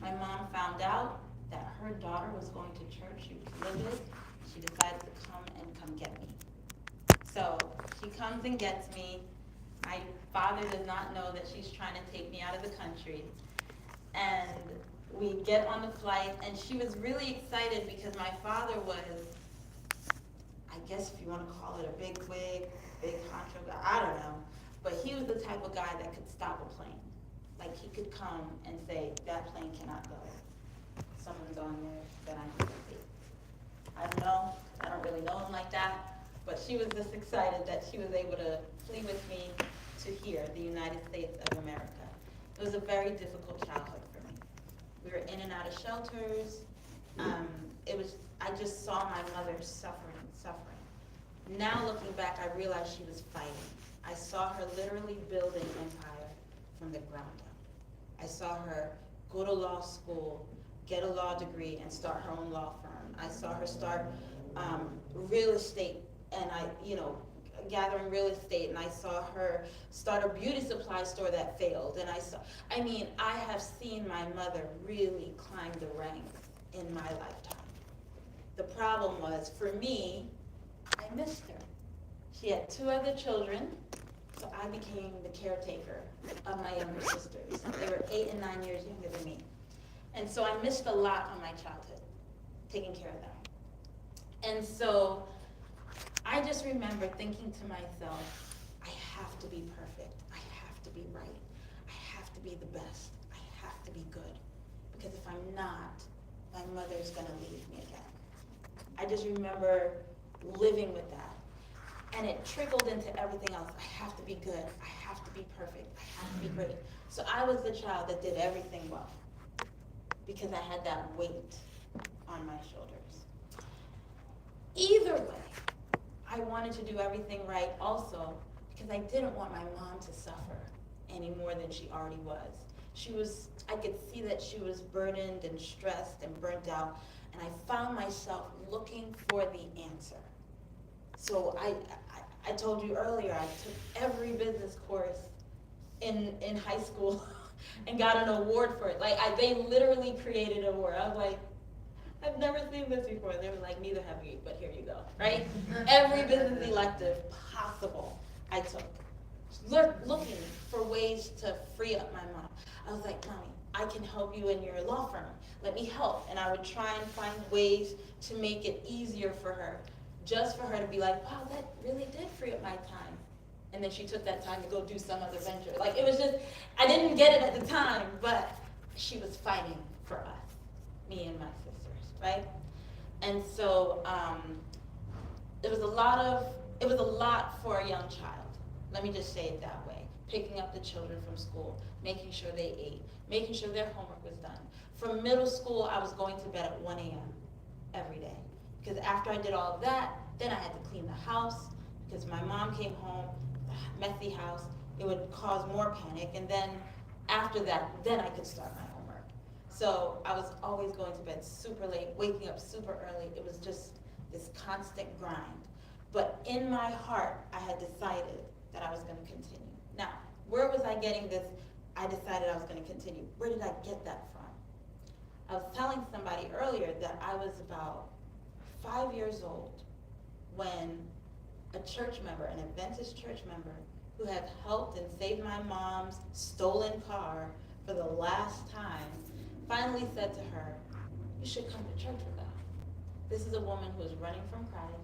My mom found out that her daughter was going to church she was livid. She decided to come get me. So she comes and gets me. My father does not know that she's trying to take me out of the country. And we get on the flight, and she was really excited because my father was, I guess if you want to call it a big wig, big honcho guy, I don't know. But he was the type of guy that could stop a plane. Like he could come and say, that plane cannot go. Someone's on there that I need to see. I don't know, I don't really know him like that, but she was just excited that she was able to flee with me to here, the United States of America. It was a very difficult childhood for me. We were in and out of shelters. I just saw my mother suffering. Now looking back, I realized she was fighting. I saw her literally build an empire from the ground up. I saw her go to law school, get a law degree, and start her own law firm. I saw her start real estate, and gathering real estate, and I saw her start a beauty supply store that failed. And I have seen my mother really climb the ranks in my lifetime. The problem was, for me, I missed her. She had 2 other children, so I became the caretaker of my younger sisters. They were 8 and 9 years younger than me. And so I missed a lot of my childhood, taking care of them. And so I just remember thinking to myself, I have to be perfect. I have to be right. I have to be the best. I have to be good. Because if I'm not, my mother's going to leave me again. I just remember living with that. And it trickled into everything else. I have to be good. I have to be perfect. I have to be great. So I was the child that did everything well because I had that weight on my shoulders. Either way, I wanted to do everything right also because I didn't want my mom to suffer any more than she already was. I could see that she was burdened and stressed and burnt out, and I found myself looking for the answer. So I told you earlier, I took every business course in high school and got an award for it. They literally created an award. I was like, I've never seen this before. They were like, neither have you, but here you go, right? Every business elective possible I took. Looking for ways to free up my mom. I was like, Mommy, I can help you in your law firm. Let me help. And I would try and find ways to make it easier for her, just for her to be like, wow, that really did free up my time. And then she took that time to go do some other venture. It was just, I didn't get it at the time, but she was fighting for us, me and my sisters, right? And so it was a lot for a young child. Let me just say it that way. Picking up the children from school, making sure they ate, making sure their homework was done. From middle school, I was going to bed at 1 a.m. every day. Because after I did all of that, then I had to clean the house, because my mom came home, messy house, it would cause more panic, and then after that, then I could start my homework. So I was always going to bed super late, waking up super early. It was just this constant grind. But in my heart, I had decided that I was going to continue. Now, where was I getting this? I decided I was going to continue. Where did I get that from? I was telling somebody earlier that I was about 5 years old when a church member, an Adventist church member, who had helped and saved my mom's stolen car for the last time, finally said to her, you should come to church with us. This is a woman who was running from Christ,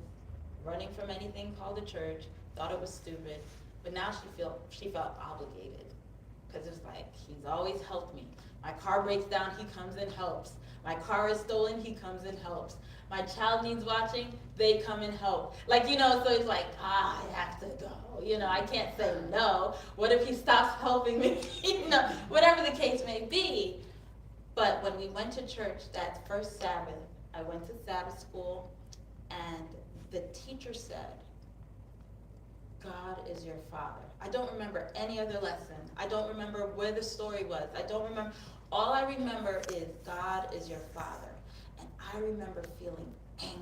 running from anything called the church, thought it was stupid, but now she felt obligated, because it's like, he's always helped me. My car breaks down, he comes and helps. My car is stolen, he comes and helps. My child needs watching, they come and help. So it's like, I have to go. I can't say no. What if he stops helping me? Whatever the case may be. But when we went to church that first Sabbath, I went to Sabbath school, and the teacher said, God is your father. I don't remember any other lesson. I don't remember where the story was. I don't remember. All I remember is God is your father. And I remember feeling angry,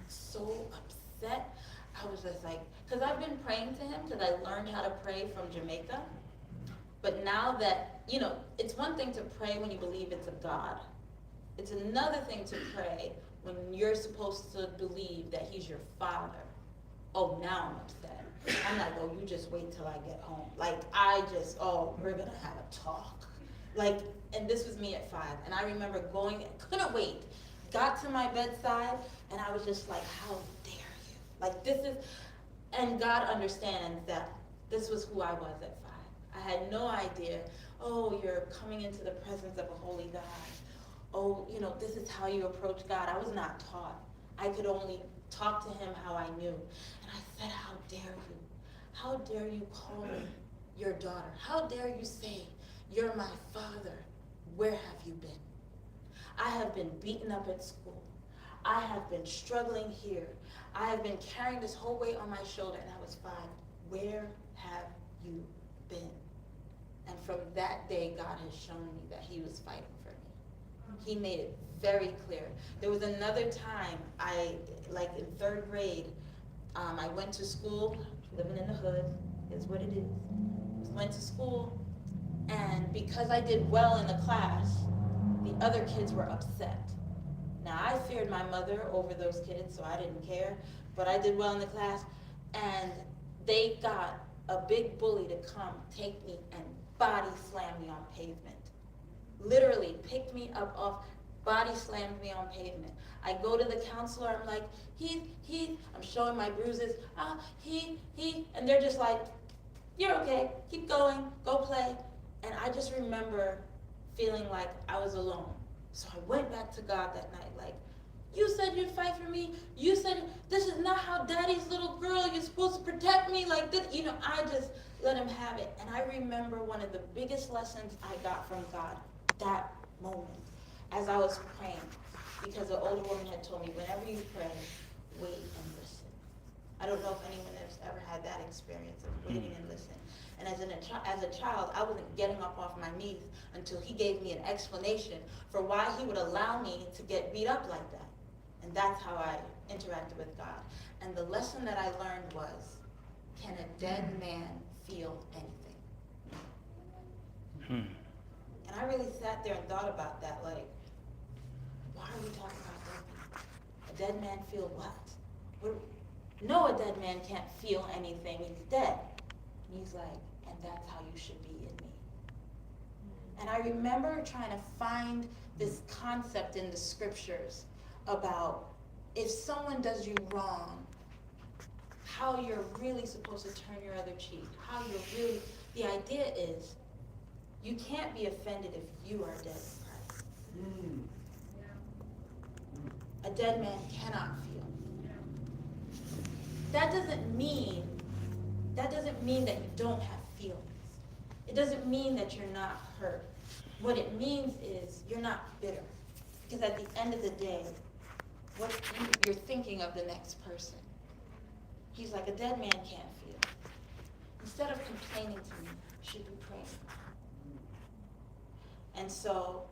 so upset. I was just like, because I've been praying to him, because I learned how to pray from Jamaica. But now that, it's one thing to pray when you believe it's a God. It's another thing to pray when you're supposed to believe that he's your father. Oh, now I'm upset. I'm like, oh, you just wait till I get home. Like, we're going to have a talk. Like, and this was me at 5. And I remember couldn't wait. Got to my bedside, and I was just like, how dare you? Like, and God understands that this was who I was at 5. I had no idea, oh, you're coming into the presence of a holy God. Oh, this is how you approach God. I was not taught. I could only talk to him how I knew. And I said, how dare you? How dare you call me your daughter? How dare you say, you're my father? Where have you been? I have been beaten up at school. I have been struggling here. I have been carrying this whole weight on my shoulder, and I was 5. Where have you been? And from that day, God has shown me that he was fighting for me. He made it very clear. There was another time, in 3rd grade, I went to school, living in the hood, is what it is. Went to school, and because I did well in the class, the other kids were upset. Now, I feared my mother over those kids, so I didn't care, but I did well in the class, and they got a big bully to come take me and body slam me on pavement. Literally picked me up off, body slammed me on pavement. I go to the counselor, I'm like, I'm showing my bruises, and they're just like, you're okay, keep going, go play. And I just remember feeling like I was alone. So I went back to God that night, like, you said you'd fight for me. You said this is not how daddy's little girl, you're supposed to protect me like this. I just let him have it. And I remember one of the biggest lessons I got from God that moment as I was praying, because an older woman had told me, whenever you pray, wait and listen. I don't know if anyone has ever had that experience of waiting and listening. And as a child, I wasn't getting up off my knees until he gave me an explanation for why he would allow me to get beat up like that. And that's how I interacted with God. And the lesson that I learned was, can a dead man feel anything? And I really sat there and thought about that, like, why are we talking about dead people? A dead man feel what? No, a dead man can't feel anything. He's dead. And he's like, and that's how you should be in me. And I remember trying to find this concept in the scriptures about if someone does you wrong, how you're really supposed to turn your other cheek. The idea is, you can't be offended if you are dead in Christ. A dead man cannot feel. That doesn't mean that you don't have feelings. It doesn't mean that you're not hurt. What it means is you're not bitter. Because at the end of the day, you're thinking of the next person. He's like, a dead man can't feel. Instead of complaining to me, you should be praying. And so,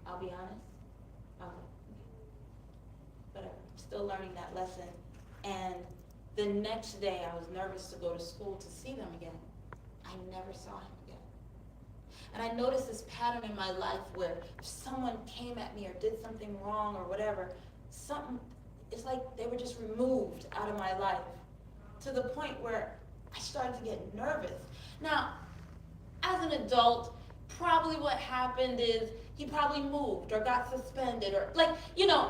I'll be honest, but I'm still learning that lesson. And the next day, I was nervous to go to school to see them again. I never saw him again. And I noticed this pattern in my life where if someone came at me or did something wrong or whatever, it's like they were just removed out of my life, to the point where I started to get nervous. Now, as an adult, probably what happened is he probably moved or got suspended or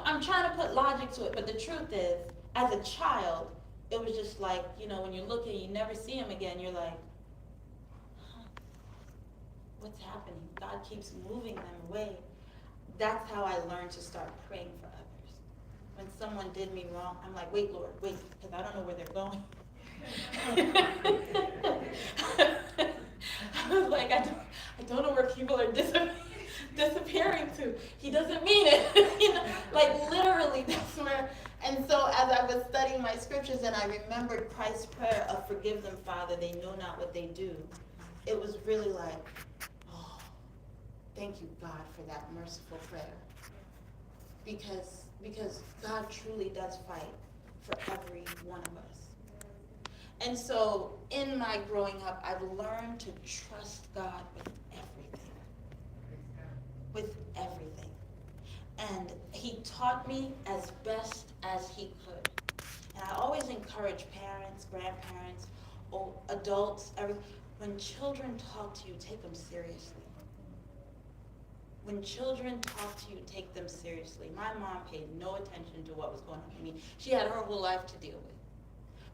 I'm trying to put logic to it, but the truth is, as a child, it was just like, when you look and you never see him again, you're like, what's happening? God keeps moving them away. That's how I learned to start praying for others. When someone did me wrong, I'm like, wait, Lord, wait, because I don't know where they're going. I was like, I don't know where people are disappearing to. He doesn't mean it. Literally, that's where. And so as I was studying my scriptures and I remembered Christ's prayer of forgive them, Father, they know not what they do, it was really like, oh, thank you, God, for that merciful prayer. Because God truly does fight for every one of us. And so in my growing up, I've learned to trust God with everything. With everything. And he taught me as best as he could. And I always encourage parents, grandparents, adults, when children talk to you, take them seriously. When children talk to you, take them seriously. My mom paid no attention to what was going on with me. She had her whole life to deal with.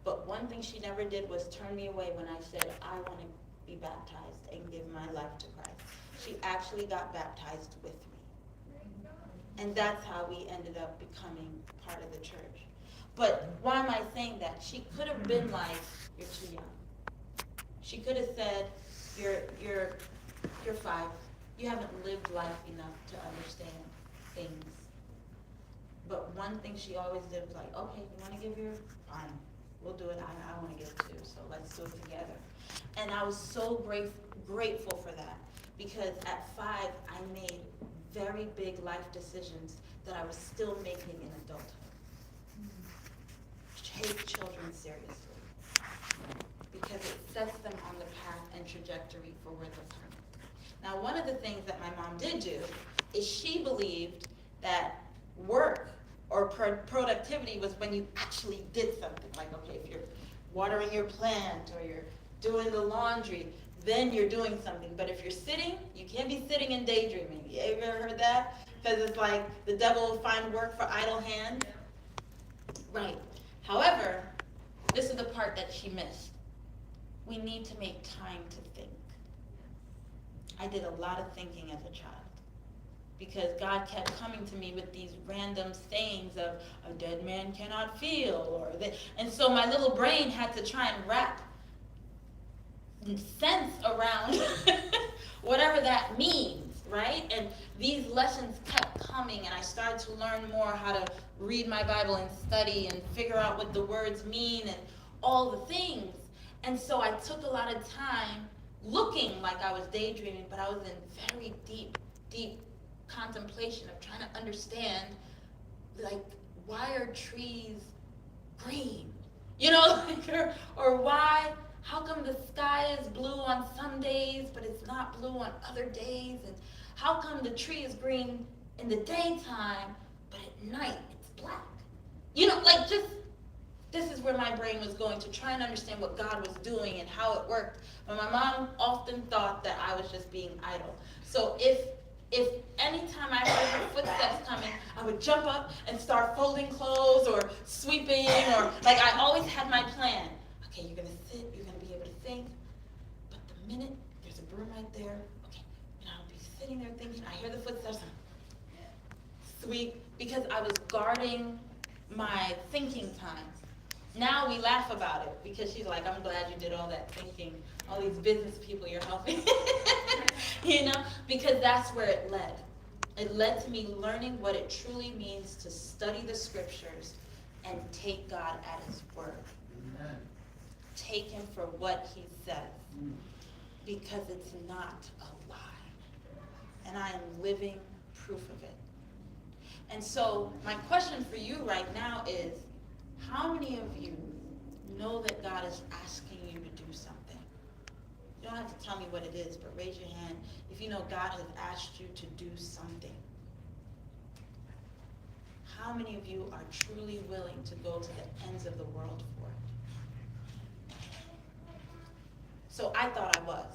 But one thing she never did was turn me away when I said, I want to be baptized and give my life to Christ. She actually got baptized with me. And that's how we ended up becoming part of the church. But why am I saying that? She could have been like, you're too young. She could have said, you're 5. You haven't lived life enough to understand things. But one thing she always did was like, okay, you want to give your, fine, we'll do it. I want to give too, so let's do it together. And I was so grateful for that, because at 5, I made very big life decisions that I was still making in adulthood. Take children seriously, because it sets them on the path and trajectory for where they're coming. Now, one of the things that my mom did do is she believed that work or productivity was when you actually did something. Like, okay, if you're watering your plant or you're doing the laundry, then you're doing something. But if you're sitting, you can't be sitting and daydreaming. You ever heard that? Because it's like the devil will find work for idle hands. Right. However, this is the part that she missed. We need to make time to think. I did a lot of thinking as a child, because God kept coming to me with these random sayings of a dead man cannot feel, and so my little brain had to try and wrap sense around whatever that means, right? And these lessons kept coming, and I started to learn more how to read my Bible and study and figure out what the words mean and all the things. And so I took a lot of time looking like I was daydreaming, but I was in very deep contemplation of trying to understand, like, why are trees green? You know, or why, how come the sky is blue on some days, but it's not blue on other days? And how come the tree is green in the daytime, but at night it's black? You know, like, just, this is where my brain was going to try and understand what God was doing and how it worked. But my mom often thought that I was just being idle. So if anytime I heard her footsteps coming, I would jump up and start folding clothes or sweeping, or like, I always had my plan. Okay, you're gonna sit, you're gonna be able to think, but the minute there's a broom right there, okay, and I'll be sitting there thinking, I hear the footsteps, sweep, because I was guarding my thinking time. Now we laugh about it, because she's like, I'm glad you did all that thinking, all these business people you're helping, you know, because that's where it led. It led to me learning what it truly means to study the scriptures and take God at his word. Amen. Take him for what he says, because it's not a lie. And I am living proof of it. And so my question for you right now is, how many of you know that God is asking you to do something? You don't have to tell me what it is, but raise your hand if you know God has asked you to do something. How many of you are truly willing to go to the ends of the world for it? So I thought I was,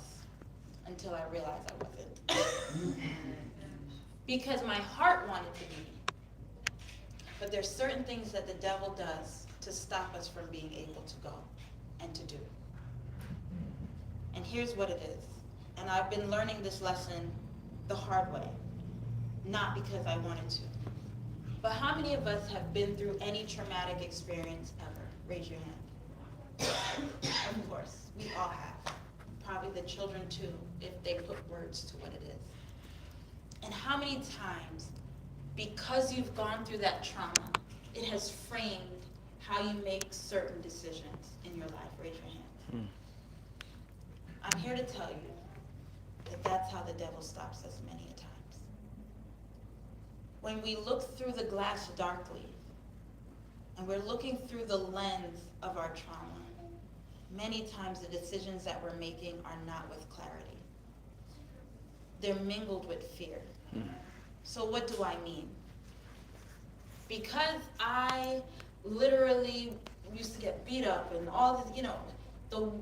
until I realized I wasn't. Because my heart wanted to be. But there's certain things that the devil does to stop us from being able to go and to do. And here's what it is. And I've been learning this lesson the hard way, not because I wanted to. But how many of us have been through any traumatic experience ever? Raise your hand. Of course, we all have. Probably the children too, if they put words to what it is. And how many times, because you've gone through that trauma, it has framed how you make certain decisions in your life? Raise your hand. I'm here to tell you that that's how the devil stops us many a times. When we look through the glass darkly, and we're looking through the lens of our trauma, many times the decisions that we're making are not with clarity. They're mingled with fear. So what do I mean? Because I literally used to get beat up and all this,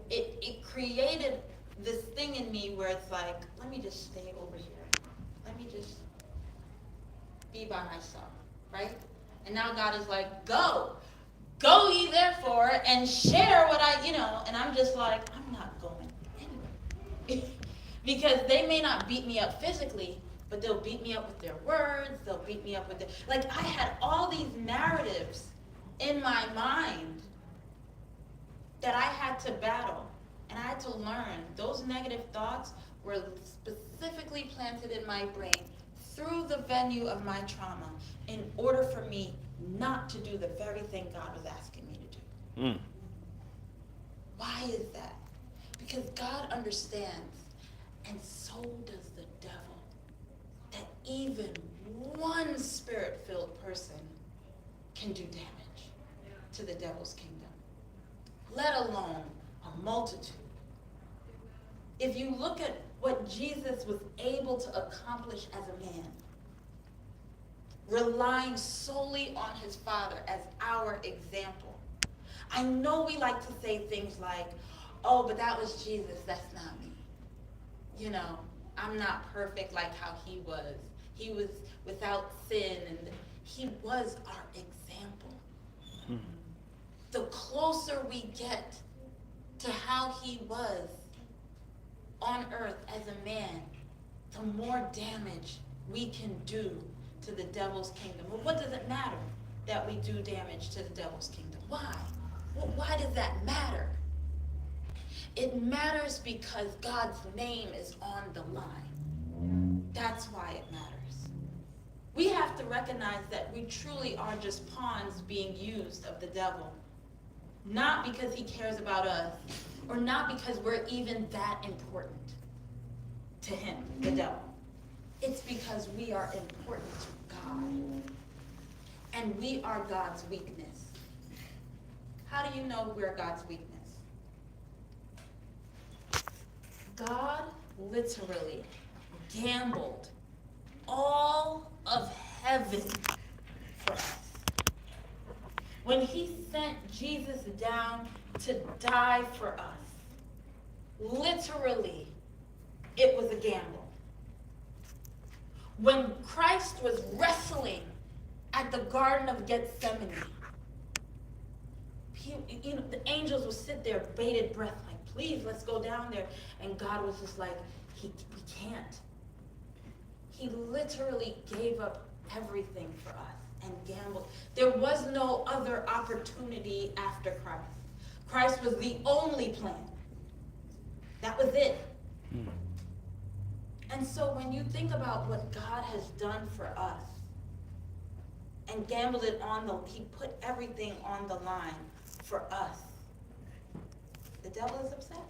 it created this thing in me where it's like, let me just stay over here. Let me just be by myself, right? And now God is like, go ye therefore and share what and I'm just like, I'm not going anywhere. Because they may not beat me up physically, but they'll beat me up with their words, they'll beat me up with like I had all these narratives in my mind that I had to battle, and I had to learn. Those negative thoughts were specifically planted in my brain through the venue of my trauma in order for me not to do the very thing God was asking me to do. Why is that? Because God understands, and so does the devil, that even one spirit-filled person can do damage to the devil's kingdom, let alone a multitude. If you look at what Jesus was able to accomplish as a man, relying solely on his Father as our example. I know we like to say things like, oh, but that was Jesus, that's not me. I'm not perfect like how he was. He was without sin, and he was our example. The closer we get to how he was on earth as a man, the more damage we can do to the devil's kingdom. Well, what does it matter that we do damage to the devil's kingdom? Why? Well, why does that matter? It matters because God's name is on the line. That's why it matters. We have to recognize that we truly are just pawns being used of the devil. Not because he cares about us, or not because we're even that important to him, the devil. It's because we are important to God. And we are God's weakness. How do you know we're God's weakness? God literally gambled all of heaven for us. When he sent Jesus down to die for us, literally, it was a gamble. When Christ was wrestling at the Garden of Gethsemane, the angels would sit there, bated breath, like, please, let's go down there. And God was just like, we can't. He literally gave up everything for us and gambled. There was no other opportunity after Christ. Christ was the only plan. That was it. And so when you think about what God has done for us and gambled it he put everything on the line for us, the devil is upset.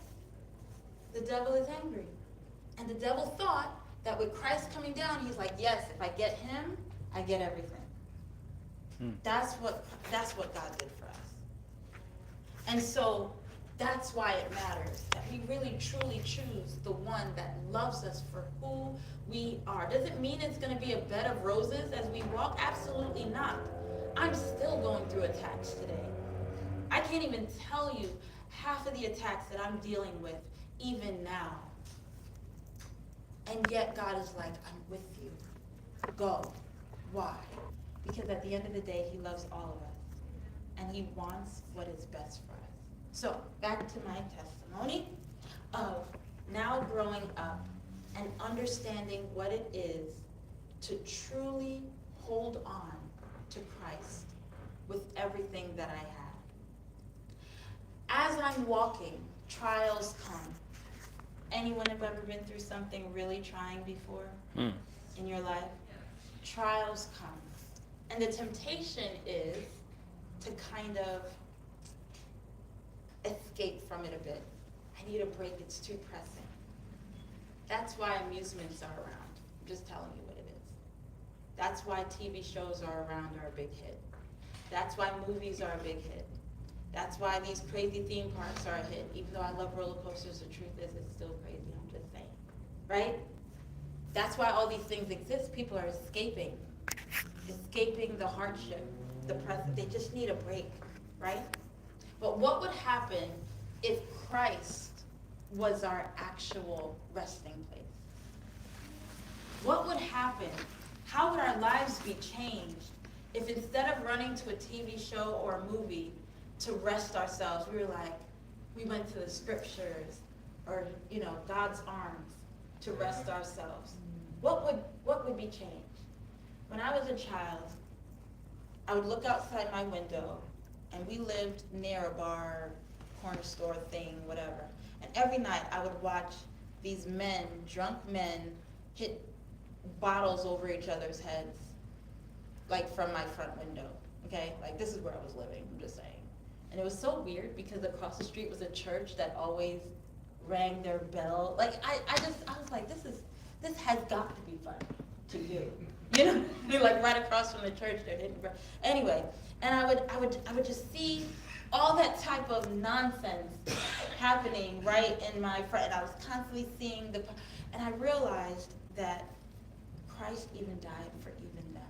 The devil is angry. And the devil thought that with Christ coming down, he's like, yes, if I get him, I get everything. That's what God did for us. And so that's why it matters that we really truly choose the one that loves us for who we are. Does it mean it's going to be a bed of roses as we walk? Absolutely not. I'm still going through attacks today. I can't even tell you half of the attacks that I'm dealing with even now. And yet God is like, I'm with you. Go. Why? Because at the end of the day, he loves all of us. And he wants what is best for us. So, back to my testimony of now growing up and understanding what it is to truly hold on to Christ with everything that I have. As I'm walking, trials come. Anyone have ever been through something really trying before in your life? Trials come. And the temptation is to kind of escape from it a bit. I need a break, it's too pressing. That's why amusements are around. I'm just telling you what it is. That's why TV shows are around, are a big hit. That's why movies are a big hit. That's why these crazy theme parks are a hit. Even though I love roller coasters, the truth is it's still crazy. I'm just saying. Right? That's why all these things exist. People are escaping the hardship, the present. They just need a break, right? But what would happen if Christ was our actual resting place? What would happen? How would our lives be changed if instead of running to a TV show or a movie to rest ourselves, we went to the scriptures or, God's arms to rest ourselves? What would be changed? When I was a child, I would look outside my window, and we lived near a bar, corner store thing, whatever. And every night I would watch these men, drunk men, hit bottles over each other's heads, like from my front window, okay? Like, this is where I was living, I'm just saying. And it was so weird because across the street was a church that always rang their bell. Like, I was like, this has got to be fun to do. They're like right across from the church, they're hitting. Anyway, and I would just see all that type of nonsense happening right in my front. And I was constantly seeing and I realized that Christ even died for even them,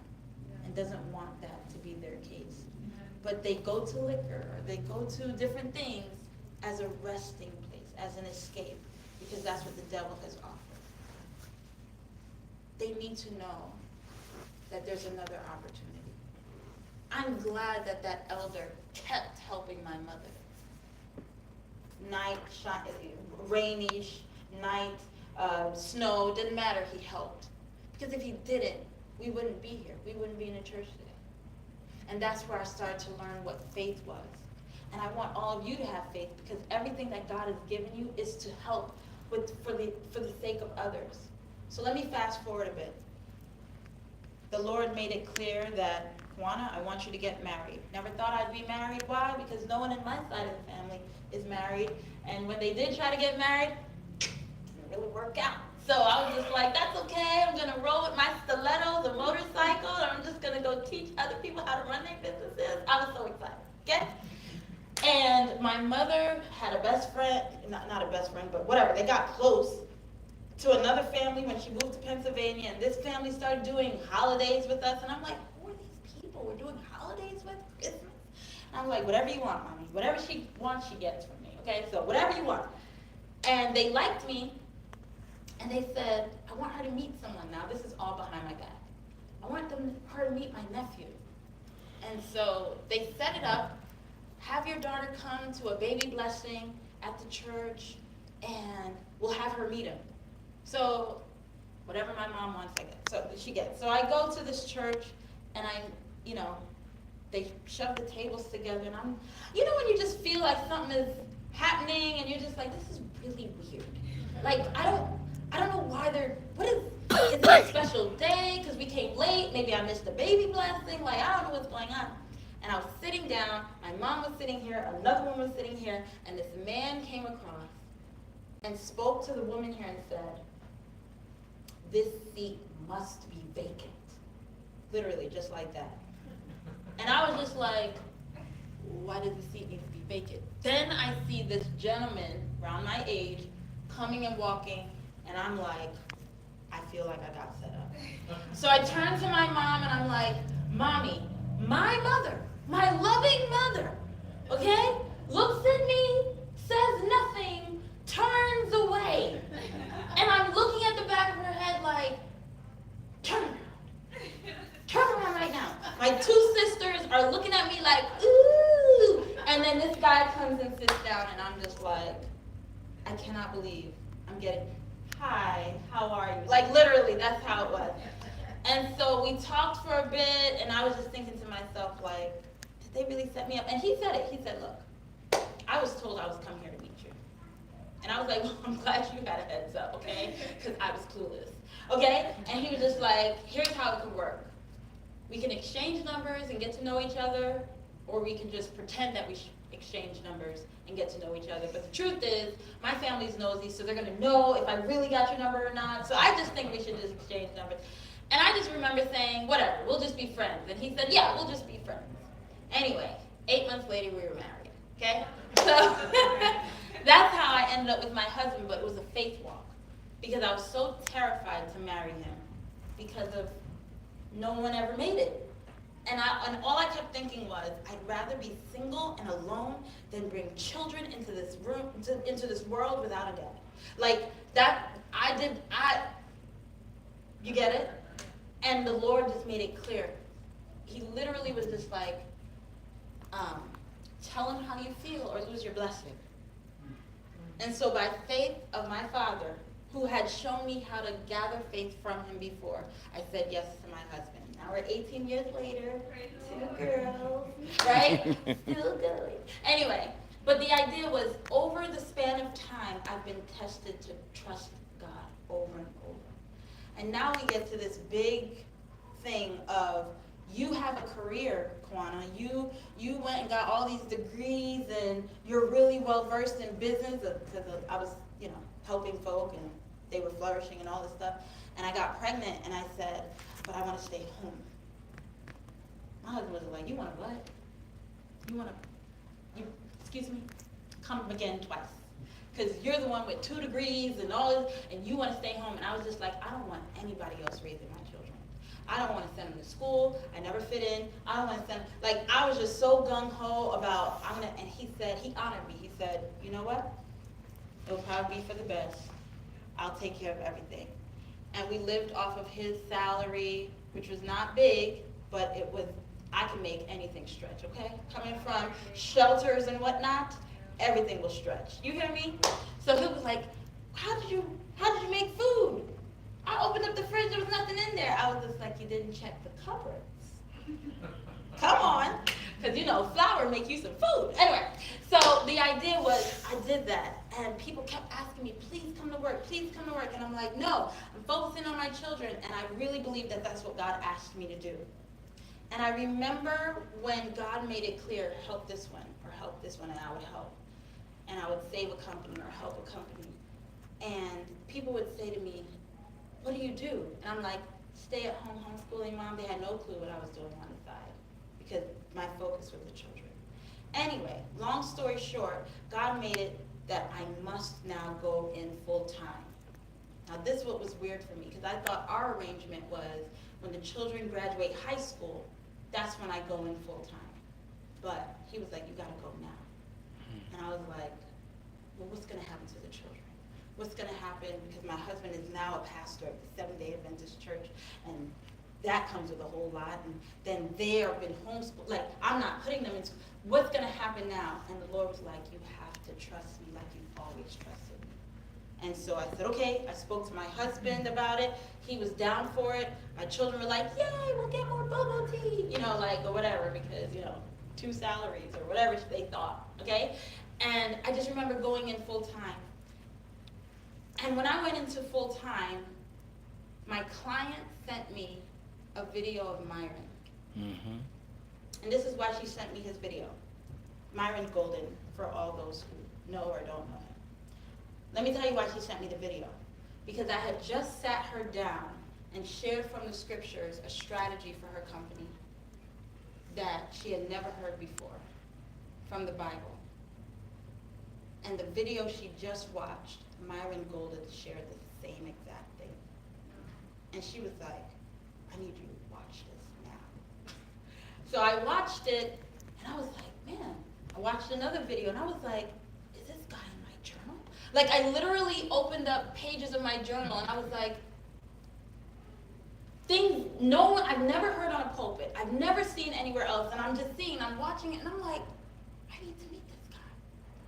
and doesn't want that to be their case. But they go to liquor, or they go to different things as a resting place, as an escape, because that's what the devil has offered. They need to know that there's another opportunity. I'm glad that elder kept helping my mother. Night, rainy night, snow, didn't matter, he helped. Because if he didn't, we wouldn't be here. We wouldn't be in a church today. And that's where I started to learn what faith was. And I want all of you to have faith, because everything that God has given you is to help for the sake of others. So let me fast forward a bit. The Lord made it clear that, Kewana, I want you to get married. Never thought I'd be married. Why? Because no one in my side of the family is married. And when they did try to get married, it didn't really work out. So I was just like, that's okay. I'm going to roll with my stilettos, a motorcycle, and I'm just going to go teach other people how to run their businesses. I was so excited, okay? And my mother had a best friend, not a best friend, but whatever. They got close to another family when she moved to Pennsylvania, and this family started doing holidays with us. And I'm like, who are these people we're doing holidays with? Christmas? And I'm like, whatever you want, Mommy. Whatever she wants, she gets from me, okay? So whatever you want. And they liked me. And they said, I want her to meet someone now. This is all behind my back. I want her to meet my nephew. And so they set it up. Have your daughter come to a baby blessing at the church, and we'll have her meet him. So whatever my mom wants, I get. So she gets. So I go to this church, and they shove the tables together, and I'm, when you just feel like something is happening, and you're just like, this is really weird. Like, I don't know why is it a special day because we came late? Maybe I missed the baby blessing. Like, I don't know what's going on. And I was sitting down. My mom was sitting here. Another woman was sitting here. And this man came across and spoke to the woman here and said, this seat must be vacant. Literally, just like that. And I was just like, why does the seat need to be vacant? Then I see this gentleman around my age coming and walking. And I'm like, I feel like I got set up. So I turn to my mom and I'm like, Mommy, my mother, my loving mother, okay, looks at me, says nothing, turns away. And I'm looking at the back of her head like, turn around right now. My two sisters are looking at me like, ooh. And then this guy comes and sits down and I'm just like, I cannot believe I'm getting, hi, how are you? Like, literally, that's how it was. And so we talked for a bit, and I was just thinking to myself, like, did they really set me up? And he said it. He said, look, I was told I was coming here to meet you. And I was like, well, I'm glad you had a heads up, okay? Because I was clueless, okay? And he was just like, here's how it could work. We can exchange numbers and get to know each other, or we can just pretend that we exchange numbers and get to know each other. But the truth is, my family's nosy, so they're going to know if I really got your number or not. So I just think we should just exchange numbers. And I just remember saying, whatever, we'll just be friends. And he said, yeah, we'll just be friends. Anyway, 8 months later, we were married. okay? So that's how I ended up with my husband, but it was a faith walk because I was so terrified to marry him because of no one ever made it. And all I kept thinking was, I'd rather be single and alone than bring children into this room, into this world without a dad. Like that, you get it? And the Lord just made it clear. He literally was just like, tell him how you feel or lose your blessing. And so by faith of my father, who had shown me how to gather faith from him before, I said yes to my husband. Now we're 18 years later, 2 girls, right? Still going. Anyway, but the idea was over the span of time, I've been tested to trust God over and over. And now we get to this big thing of, you have a career, Kewana. You went and got all these degrees and you're really well versed in business because I was, helping folk and they were flourishing and all this stuff. And I got pregnant and I said, but I want to stay home. My husband was like, you want to what? Excuse me? Come again twice. Because you're the one with 2 degrees and all this, and you want to stay home. And I was just like, I don't want anybody else raising my children. I don't want to send them to school. I never fit in. I don't want to send, I was just so gung-ho about, and he honored me. He said, you know what? It'll probably be for the best. I'll take care of everything. And we lived off of his salary, which was not big, but it was, I can make anything stretch, okay? Coming from shelters and whatnot, everything will stretch. You hear me? So he was like, how did you make food? I opened up the fridge, there was nothing in there. I was just like, you didn't check the cupboards. Come on, because flour make you some food. Anyway, so the idea was I did that, and people kept asking me, please come to work, and I'm like, no, I'm focusing on my children, and I really believe that that's what God asked me to do. And I remember when God made it clear, help this one, and I would help. And I would save a company or help a company. And people would say to me, what do you do? And I'm like, stay at home homeschooling mom. They had no clue what I was doing on the side because my focus was the children. Anyway, long story short, God made it that I must now go in full time. Now this is what was weird for me because I thought our arrangement was when the children graduate high school, that's when I go in full time. But he was like, you gotta go now. And I was like, well, what's gonna happen to the children? What's gonna happen? Because my husband is now a pastor of the Seventh-day Adventist Church, and that comes with a whole lot. And then they have been homeschooled. I'm not putting them into, what's gonna happen now? And the Lord was like, you have to trust me like you've always trusted me. And so I said, okay. I spoke to my husband about it. He was down for it. My children were like, yay, we'll get more bubble tea, or whatever, because, 2 salaries or whatever they thought, okay? And I just remember going in full time. And when I went into full time, my client sent me a video of Myron. Mm-hmm. And this is why she sent me his video. Myron Golden, for all those who know or don't know him. Let me tell you why she sent me the video. Because I had just sat her down and shared from the scriptures a strategy for her company that she had never heard before from the Bible. And the video she just watched, Myron Golden shared the same exact thing. And she was like, I need you to watch this now. So I watched it, and I was like, man. I watched another video, and I was like, is this guy in my journal? I literally opened up pages of my journal, and I was like, things I've never heard on a pulpit. I've never seen anywhere else, and I'm watching it, and I'm like, I need to meet this guy.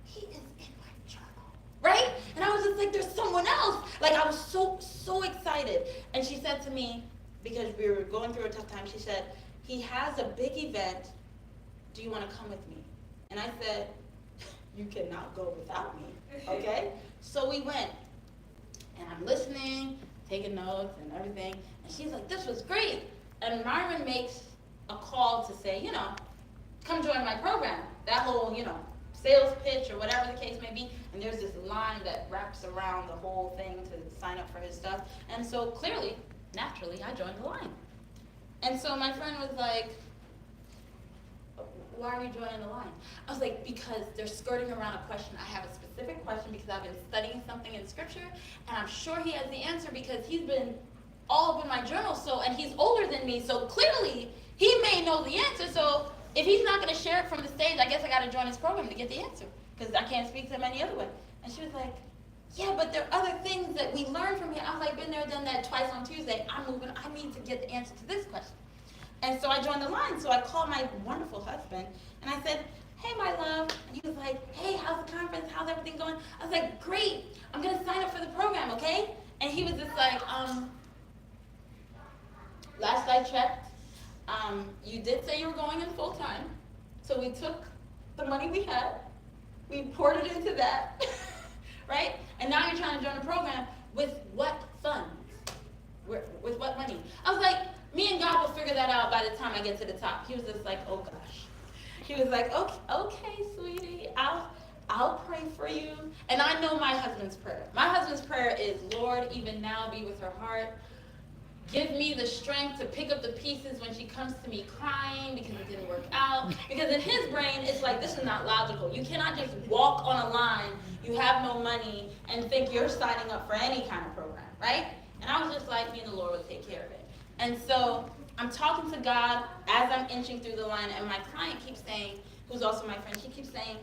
He is in my journal, right? And I was just like, there's someone else. I was so excited. And she said to me, because we were going through a tough time, she said, he has a big event. Do you want to come with me? And I said, you cannot go without me, okay? So we went, and I'm listening, taking notes and everything. And she's like, this was great. And Myron makes a call to say, come join my program. That whole, sales pitch or whatever the case may be. And there's this line that wraps around the whole thing to sign up for his stuff. And so clearly, naturally, I joined the line. And so my friend was like, why are you joining the line? I was like, because they're skirting around a question. I have a specific question because I've been studying something in scripture, and I'm sure he has the answer because he's been all up in my journal, and he's older than me, so clearly he may know the answer. So if he's not going to share it from the stage, I guess I got to join his program to get the answer because I can't speak to him any other way. And she was like, yeah, but there are other things that we learn from here. I was like, been there, done that twice on Tuesday. I'm moving. I need to get the answer to this question. And so I joined the line. So I called my wonderful husband, and I said, hey, my love. And he was like, hey, how's the conference? How's everything going? I was like, great. I'm going to sign up for the program, okay? And he was just like, last I checked, you did say you were going in full time. So we took the money we had, we poured it into that, right? And now you're trying to join the program with what funds? With what money? I was like, me and God will figure that out by the time I get to the top. He was just like, oh gosh. He was like, okay, sweetie, I'll pray for you. And I know my husband's prayer. My husband's prayer is, Lord, even now be with her heart. Give me the strength to pick up the pieces when she comes to me crying because it didn't work out. Because in his brain, it's like, this is not logical. You cannot just walk on a line, you have no money, and think you're signing up for any kind of program, right? And I was just like, me and the Lord will take care of it. And so I'm talking to God as I'm inching through the line, and my client keeps saying, who's also my friend, she keeps saying,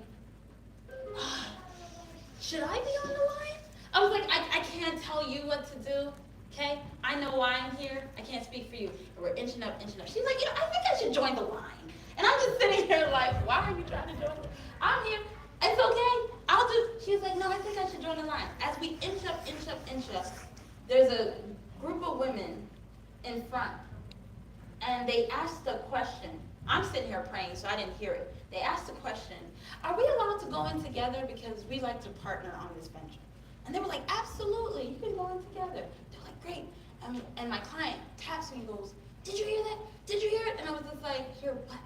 should I be on the line? I was like, I can't tell you what to do. Okay, I know why I'm here. I can't speak for you. And we're inching up. She's like, I think I should join the line. And I'm just sitting here like, why are you trying to join? I'm here. It's okay. She's like, no, I think I should join the line. As we inch up, there's a group of women in front. And they asked a question. I'm sitting here praying, so I didn't hear it. They asked a question, are we allowed to go in together because we like to partner on this venture? And they were like, absolutely, you can go in together. They're like, great. And my client taps me and goes, did you hear that? Did you hear it? And I was just like, hear what?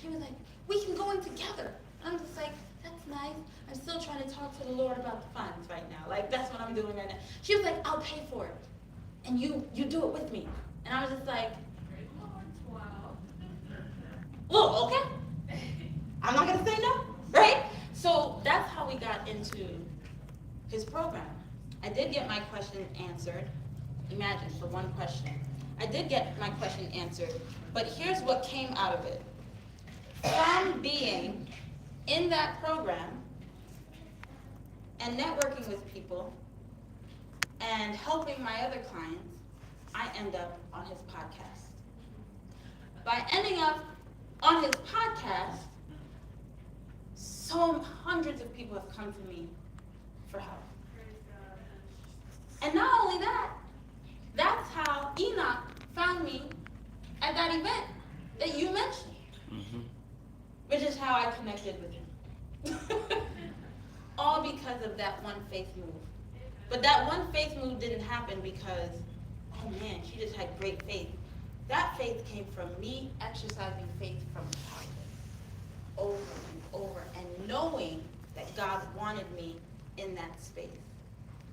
He was like, we can go in together. And I'm just like, that's nice. I'm still trying to talk to the Lord about the funds right now. Like, that's what I'm doing right now. She was like, I'll pay for it. And you do it with me. And I was just like, wow. Well, okay. I'm not going to say no, right? So that's how we got into his program. I did get my question answered. Imagine, for one question. I did get my question answered, but here's what came out of it. From being in that program and networking with people and helping my other clients, I end up on his podcast. By ending up on his podcast, hundreds of people have come to me for help. And not only that, that's how Enoch found me at that event that you mentioned, which is how I connected with him. All because of that one faith move. But that one faith move didn't happen because, oh man, she just had great faith. That faith came from me exercising faith from childhood, over and over, and knowing that God wanted me in that space.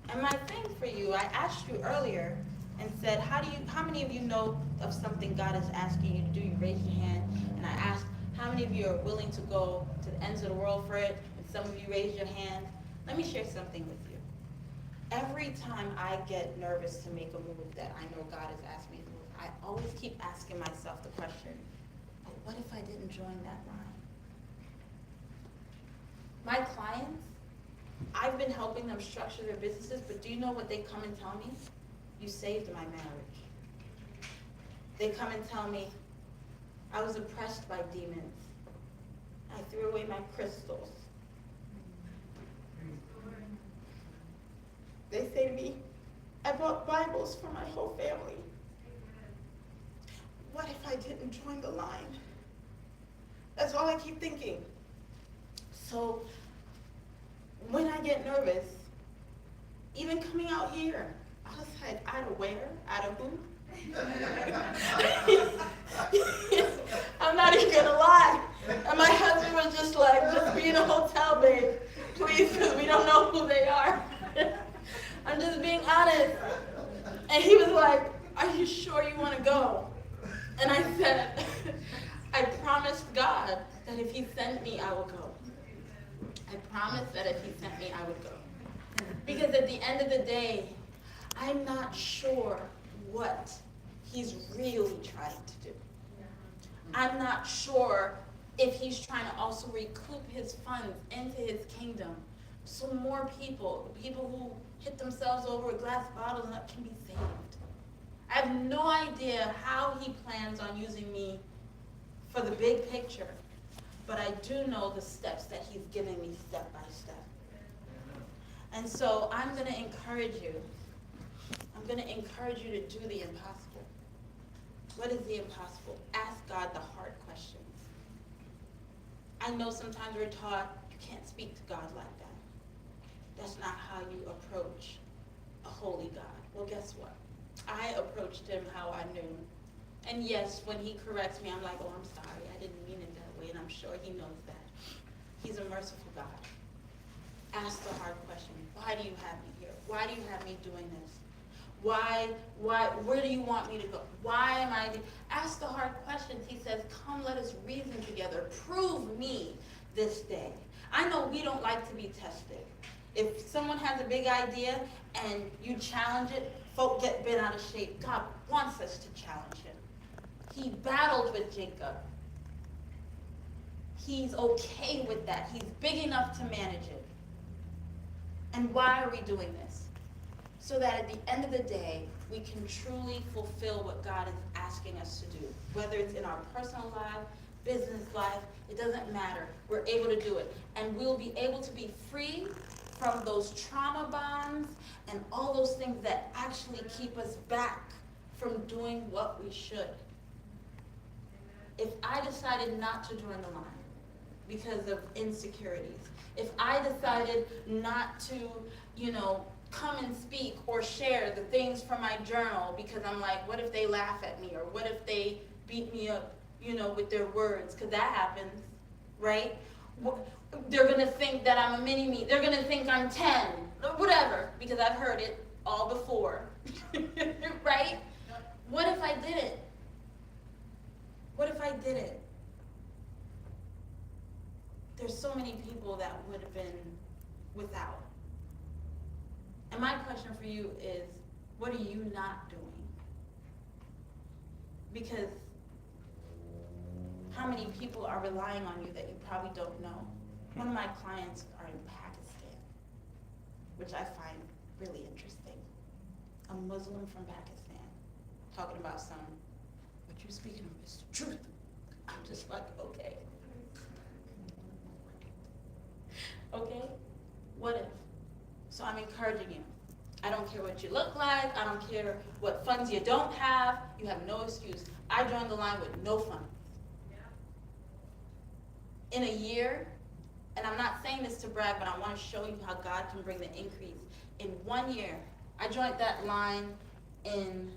And my thing for you, I asked you earlier and said, how many of you know of something God is asking you to do? You raised your hand, and I asked, how many of you are willing to go to the ends of the world for it? And some of you raised your hand. Let me share something with you. Every time I get nervous to make a move that I know God has asked me to move, I always keep asking myself the question, but what if I didn't join that line? My clients, I've been helping them structure their businesses, but do you know what they come and tell me? You saved my marriage. They come and tell me, I was oppressed by demons. I threw away my crystals. They say to me, I bought Bibles for my whole family. What if I didn't join the line? That's all I keep thinking. So when I get nervous, even coming out here, I was like, out of where? Out of who? I'm not even gonna lie. And my husband was just like, just be in a hotel, babe, please, because we don't know who they are. I'm just being honest. And he was like, are you sure you want to go? And I said, I promise promised God that if he sent me, I will go. I promised that if he sent me, I would go. Because at the end of the day, I'm not sure what he's really trying to do. I'm not sure if he's trying to also recoup his funds into his kingdom so more people who hit themselves over with glass bottles and can be saved. I have no idea how he plans on using me for the big picture, but I do know the steps that he's giving me step by step. And so I'm going to encourage you. I'm going to encourage you to do the impossible. What is the impossible? Ask God the hard questions. I know sometimes we're taught you can't speak to God like that. That's not how you approach a holy God. Well, guess what? I approached him how I knew. And yes, when he corrects me, I'm like, oh, I'm sorry. I didn't mean it that way. And I'm sure he knows that. He's a merciful God. Ask the hard question. Why do you have me here? Why do you have me doing this? Why, where do you want me to go? Why am I, ask the hard questions. He says, come, let us reason together. Prove me this day. I know we don't like to be tested. If someone has a big idea and you challenge it, folk get bent out of shape. God wants us to challenge him. He battled with Jacob. He's okay with that. He's big enough to manage it. And why are we doing this? So that at the end of the day, we can truly fulfill what God is asking us to do. Whether it's in our personal life, business life, it doesn't matter. We're able to do it. And we'll be able to be free from those trauma bonds and all those things that actually keep us back from doing what we should. If I decided not to join the line because of insecurities, if I decided not to, come and speak or share the things from my journal because I'm like, what if they laugh at me? Or what if they beat me up, with their words? Because that happens, right? They're going to think that I'm a mini-me. They're going to think I'm 10, or whatever, because I've heard it all before, right? What if I did it? What if I did it? There's so many people that would have been without. And my question for you is, what are you not doing? Because how many people are relying on you that you probably don't know? One of my clients are in Pakistan, which I find really interesting. A Muslim from Pakistan, talking about what you're speaking of is the truth. I'm just like, okay. Okay? What if? So I'm encouraging you. I don't care what you look like. I don't care what funds you don't have. You have no excuse. I joined the line with no funds. In a year, and I'm not saying this to brag, but I want to show you how God can bring the increase. In 1 year, I joined that line in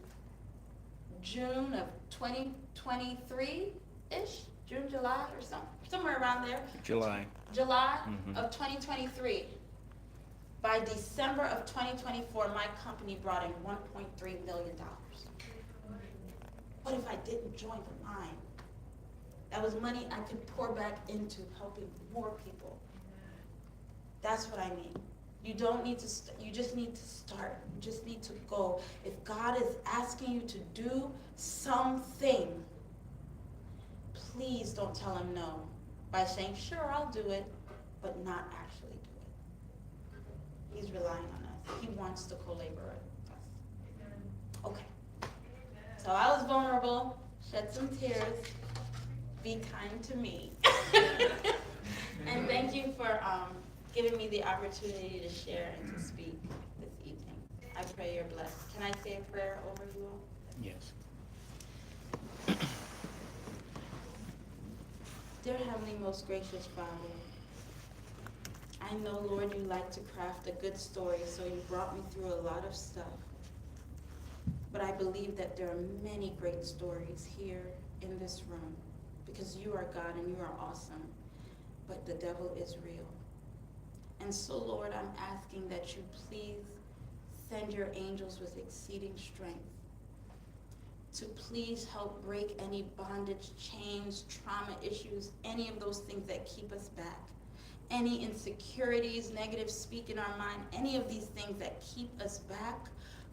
June of 2023-ish, June, July, or somewhere around there. July of 2023. By December of 2024, my company brought in $1.3 million. What if I didn't join the line? That was money I could pour back into helping more people. That's what I mean. You don't need to, you just need to start. You just need to go. If God is asking you to do something, please don't tell him no by saying, sure, I'll do it, but not actually do it. He's relying on us. He wants to co-labor with us. Okay. So I was vulnerable, shed some tears. Be kind to me. And thank you for giving me the opportunity to share and to speak this evening. I pray you're blessed. Can I say a prayer over you all? Yes. Dear Heavenly, most gracious Father, I know, Lord, you like to craft a good story, so you brought me through a lot of stuff. But I believe that there are many great stories here in this room, because you are God and you are awesome, but the devil is real. And so, Lord, I'm asking that you please send your angels with exceeding strength to please help break any bondage, chains, trauma issues, any of those things that keep us back. Any insecurities, negative speak in our mind, any of these things that keep us back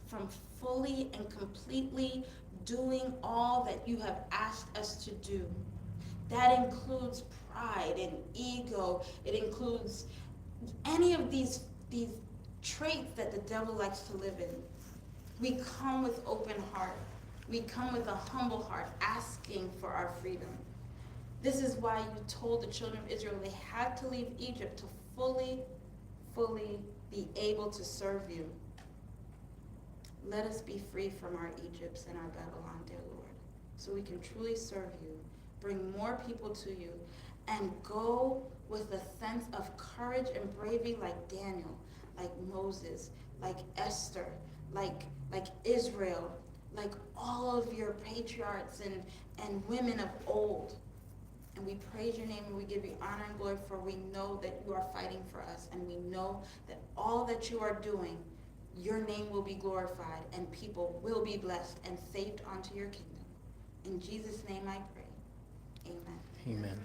from fully and completely doing all that you have asked us to do. That includes pride and ego. It includes any of these traits that the devil likes to live in. We come with open heart. We come with a humble heart, asking for our freedom. This is why you told the children of Israel they had to leave Egypt to fully be able to serve you. Let us be free from our Egypts and our Babylon, dear Lord, so we can truly serve you, bring more people to you, and go with a sense of courage and bravery like Daniel, like Moses, like Esther, like Israel, like all of your patriarchs and women of old. And we praise your name and we give you honor and glory, for we know that you are fighting for us, and we know that all that you are doing, your name will be glorified and people will be blessed and saved onto your kingdom. In Jesus' name I pray. Amen. Amen.